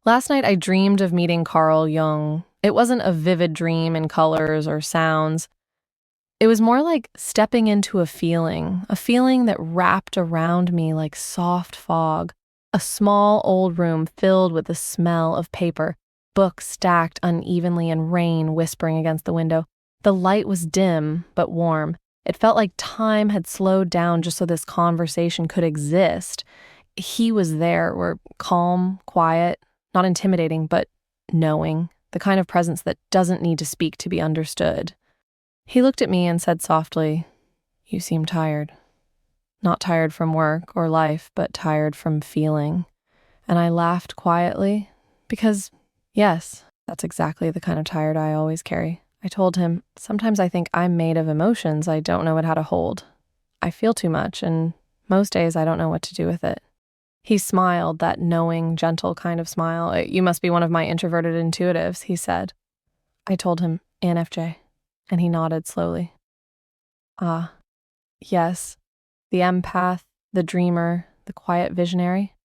Last night I dreamed of meeting Carl Jung. It wasn't a vivid dream in colors or sounds. It was more like stepping into a feeling that wrapped around me like soft fog. A small old room filled with the smell of paper, books stacked unevenly and rain whispering against the window. The light was dim but warm. It felt like time had slowed down just so this conversation could exist. He was there, were calm, quiet, not intimidating, but knowing, the kind of presence that doesn't need to speak to be understood. He looked at me and said softly, "You seem tired." Not tired from work or life, but tired from feeling. And I laughed quietly because, yes, that's exactly the kind of tired I always carry. I told him, sometimes I think I'm made of emotions I don't know how to hold. I feel too much, and most days I don't know what to do with it. He smiled, that knowing, gentle kind of smile. "You must be one of my introverted intuitives," he said. I told him, INFJ, and he nodded slowly. Ah, yes, the empath, the dreamer, the quiet visionary.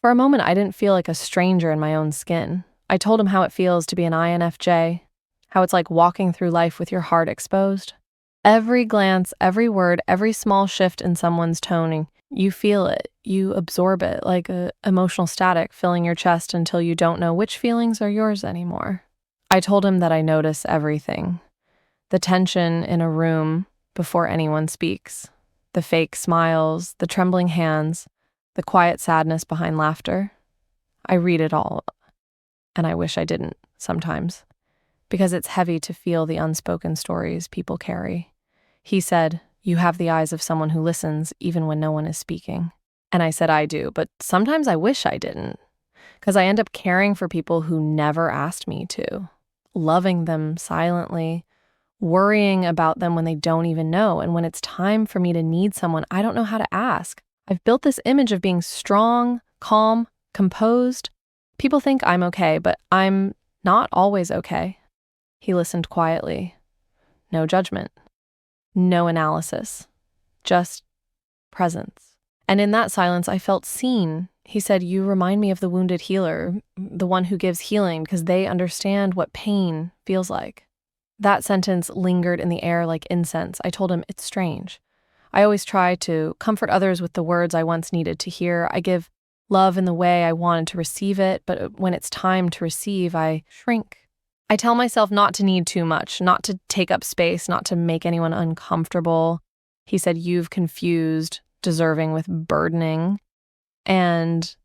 For a moment, I didn't feel like a stranger in my own skin. I told him how it feels to be an INFJ, how it's like walking through life with your heart exposed. Every glance, every word, every small shift in someone's toning, you feel it, you absorb it like a emotional static filling your chest until you don't know which feelings are yours anymore. I told him that I notice everything. The tension in a room before anyone speaks, the fake smiles, the trembling hands, the quiet sadness behind laughter. I read it all, and I wish I didn't sometimes, because it's heavy to feel the unspoken stories people carry. He said, "You have the eyes of someone who listens even when no one is speaking." And I said, "I do, but sometimes I wish I didn't, because I end up caring for people who never asked me to, loving them silently, worrying about them when they don't even know. And when it's time for me to need someone, I don't know how to ask. I've built this image of being strong, calm, composed. People think I'm okay, but I'm not always okay." He listened quietly. No judgment. No analysis. Just presence. And in that silence, I felt seen. He said, "You remind me of the wounded healer, the one who gives healing because they understand what pain feels like." That sentence lingered in the air like incense. I told him, "It's strange. I always try to comfort others with the words I once needed to hear. I give love in the way I wanted to receive it, but when it's time to receive, I shrink. I tell myself not to need too much, not to take up space, not to make anyone uncomfortable." He said, "You've confused deserving with burdening." And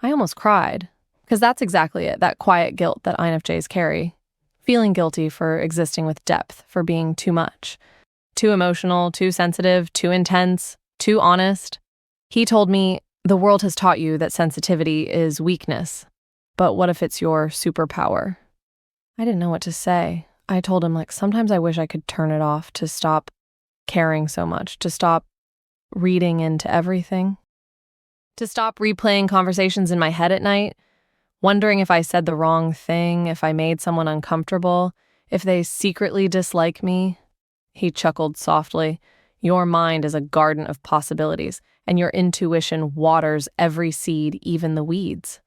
I almost cried, because that's exactly it, that quiet guilt that INFJs carry. Feeling guilty for existing with depth, for being too much. Too emotional, too sensitive, too intense, too honest. He told me, "The world has taught you that sensitivity is weakness, but what if it's your superpower?" I didn't know what to say. I told him, sometimes I wish I could turn it off, to stop caring so much, to stop reading into everything, to stop replaying conversations in my head at night, wondering if I said the wrong thing, if I made someone uncomfortable, if they secretly dislike me. He chuckled softly. "Your mind is a garden of possibilities, and your intuition waters every seed, even the weeds."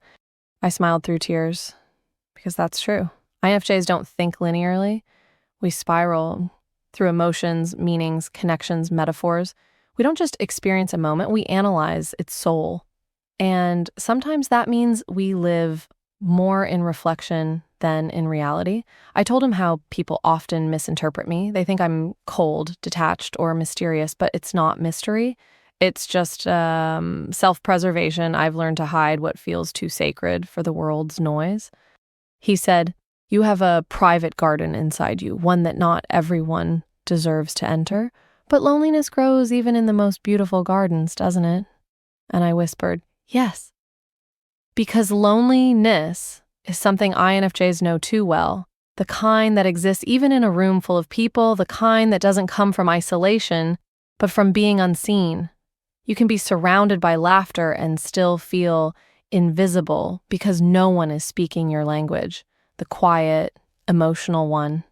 I smiled through tears, because that's true. INFJs don't think linearly. We spiral through emotions, meanings, connections, metaphors. We don't just experience a moment, we analyze its soul. And sometimes that means we live more in reflection than in reality. I told him how people often misinterpret me. They think I'm cold, detached, or mysterious, but it's not mystery. It's just self-preservation. I've learned to hide what feels too sacred for the world's noise. He said, "You have a private garden inside you, one that not everyone deserves to enter. But loneliness grows even in the most beautiful gardens, doesn't it?" And I whispered, "Yes." Because loneliness is something INFJs know too well, the kind that exists even in a room full of people, the kind that doesn't come from isolation, but from being unseen. You can be surrounded by laughter and still feel invisible because no one is speaking your language, the quiet, emotional one.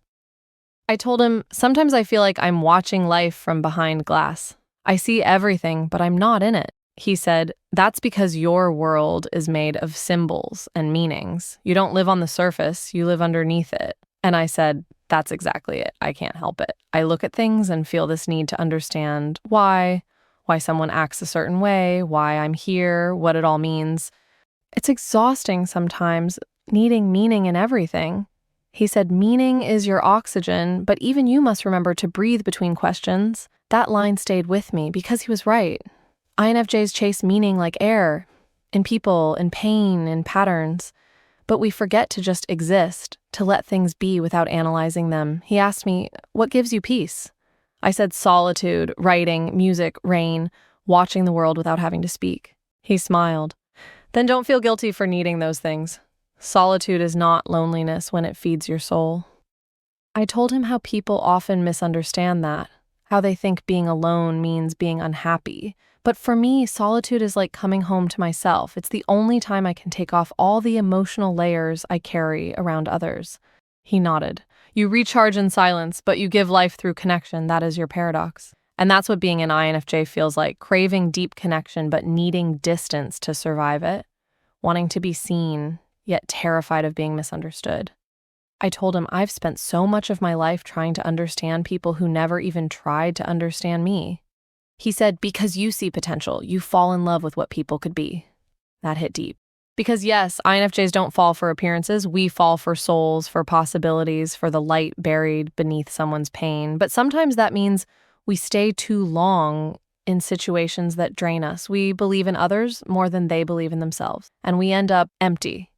I told him, sometimes I feel like I'm watching life from behind glass. I see everything, but I'm not in it. He said, "That's because your world is made of symbols and meanings. You don't live on the surface, you live underneath it." And I said, "That's exactly it. I can't help it. I look at things and feel this need to understand why someone acts a certain way, why I'm here, what it all means. It's exhausting sometimes, needing meaning in everything." He said, "Meaning is your oxygen, but even you must remember to breathe between questions." That line stayed with me because he was right. INFJs chase meaning like air, in people, in pain, in patterns. But we forget to just exist, to let things be without analyzing them. He asked me, "What gives you peace?" I said, "Solitude, writing, music, rain, watching the world without having to speak." He smiled. "Then don't feel guilty for needing those things. Solitude is not loneliness when it feeds your soul." I told him how people often misunderstand that, how they think being alone means being unhappy. But for me, solitude is like coming home to myself. It's the only time I can take off all the emotional layers I carry around others. He nodded. "You recharge in silence, but you give life through connection. That is your paradox." And that's what being an INFJ feels like, craving deep connection but needing distance to survive it, wanting to be seen, yet terrified of being misunderstood. I told him I've spent so much of my life trying to understand people who never even tried to understand me. He said, "Because you see potential, you fall in love with what people could be." That hit deep. Because yes, INFJs don't fall for appearances, we fall for souls, for possibilities, for the light buried beneath someone's pain. But sometimes that means we stay too long in situations that drain us. We believe in others more than they believe in themselves, and we end up empty.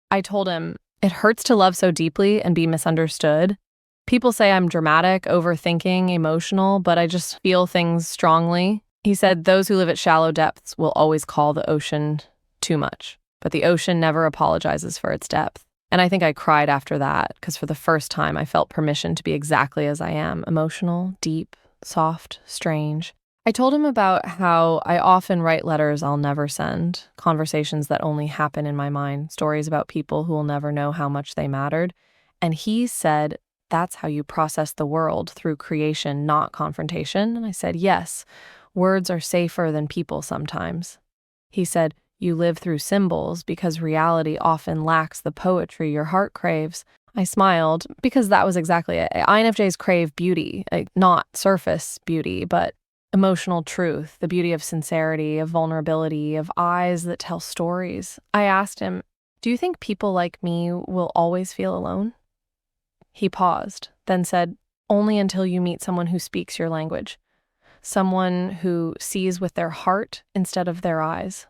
I told him, "It hurts to love so deeply and be misunderstood. People say I'm dramatic, overthinking, emotional, but I just feel things strongly." He said, "Those who live at shallow depths will always call the ocean too much, but the ocean never apologizes for its depth." And I think I cried after that, because for the first time I felt permission to be exactly as I am, emotional, deep, soft, strange. I told him about how I often write letters I'll never send, conversations that only happen in my mind, stories about people who will never know how much they mattered. And he said, "That's how you process the world, through creation, not confrontation." And I said, "Yes, words are safer than people sometimes." He said, "You live through symbols because reality often lacks the poetry your heart craves." I smiled because that was exactly it. INFJs crave beauty, like not surface beauty, but emotional truth, the beauty of sincerity, of vulnerability, of eyes that tell stories. I asked him, "Do you think people like me will always feel alone?" He paused, then said, "Only until you meet someone who speaks your language, someone who sees with their heart instead of their eyes."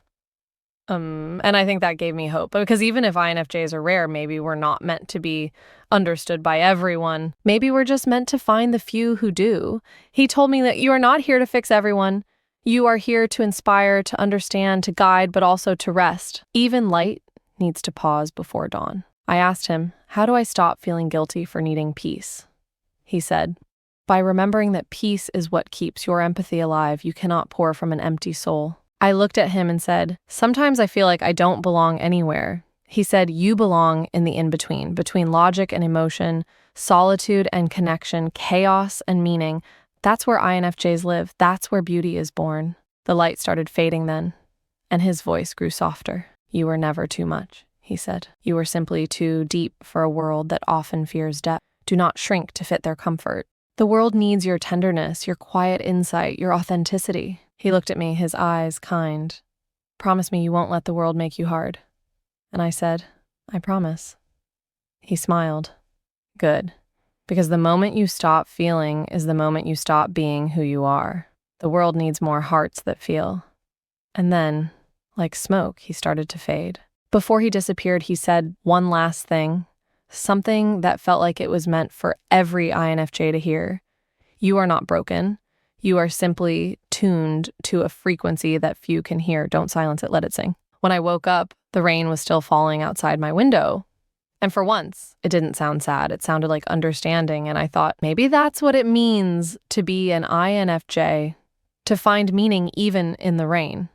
And I think that gave me hope, because even if INFJs are rare, maybe we're not meant to be understood by everyone. Maybe we're just meant to find the few who do. He told me that you are not here to fix everyone. You are here to inspire, to understand, to guide, but also to rest. Even light needs to pause before dawn. I asked him, "How do I stop feeling guilty for needing peace?" He said, "By remembering that peace is what keeps your empathy alive. You cannot pour from an empty soul." I looked at him and said, "Sometimes I feel like I don't belong anywhere." He said, "You belong in the in-between, between logic and emotion, solitude and connection, chaos and meaning. That's where INFJs live. That's where beauty is born." The light started fading then, and his voice grew softer. "You were never too much," he said. "You were simply too deep for a world that often fears depth. Do not shrink to fit their comfort. The world needs your tenderness, your quiet insight, your authenticity." He looked at me, his eyes kind. "Promise me you won't let the world make you hard." And I said, "I promise." He smiled. "Good. Because the moment you stop feeling is the moment you stop being who you are. The world needs more hearts that feel." And then, like smoke, he started to fade. Before he disappeared, he said one last thing, something that felt like it was meant for every INFJ to hear. "You are not broken. You are simply tuned to a frequency that few can hear. Don't silence it, let it sing." When I woke up, the rain was still falling outside my window. And for once, it didn't sound sad. It sounded like understanding. And I thought, maybe that's what it means to be an INFJ, to find meaning even in the rain.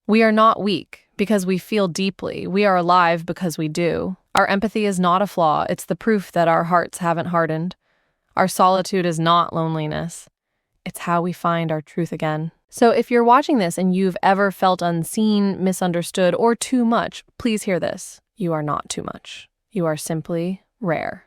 We are not weak because we feel deeply. We are alive because we do. Our empathy is not a flaw. It's the proof that our hearts haven't hardened. Our solitude is not loneliness. It's how we find our truth again. So if you're watching this and you've ever felt unseen, misunderstood, or too much, please hear this. You are not too much. You are simply rare.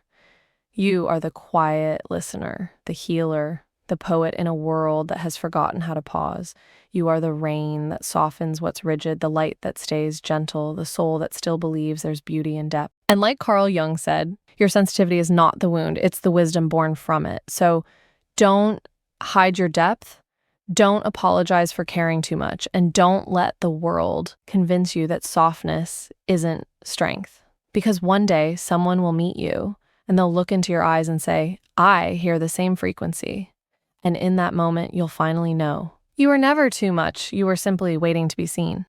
You are the quiet listener, the healer, the poet in a world that has forgotten how to pause. You are the rain that softens what's rigid, the light that stays gentle, the soul that still believes there's beauty in depth. And like Carl Jung said, your sensitivity is not the wound, it's the wisdom born from it. So don't hide your depth. Don't apologize for caring too much, and don't let the world convince you that softness isn't strength. Because one day someone will meet you and they'll look into your eyes and say, I hear the same frequency. And in that moment, you'll finally know. You were never too much. You were simply waiting to be seen.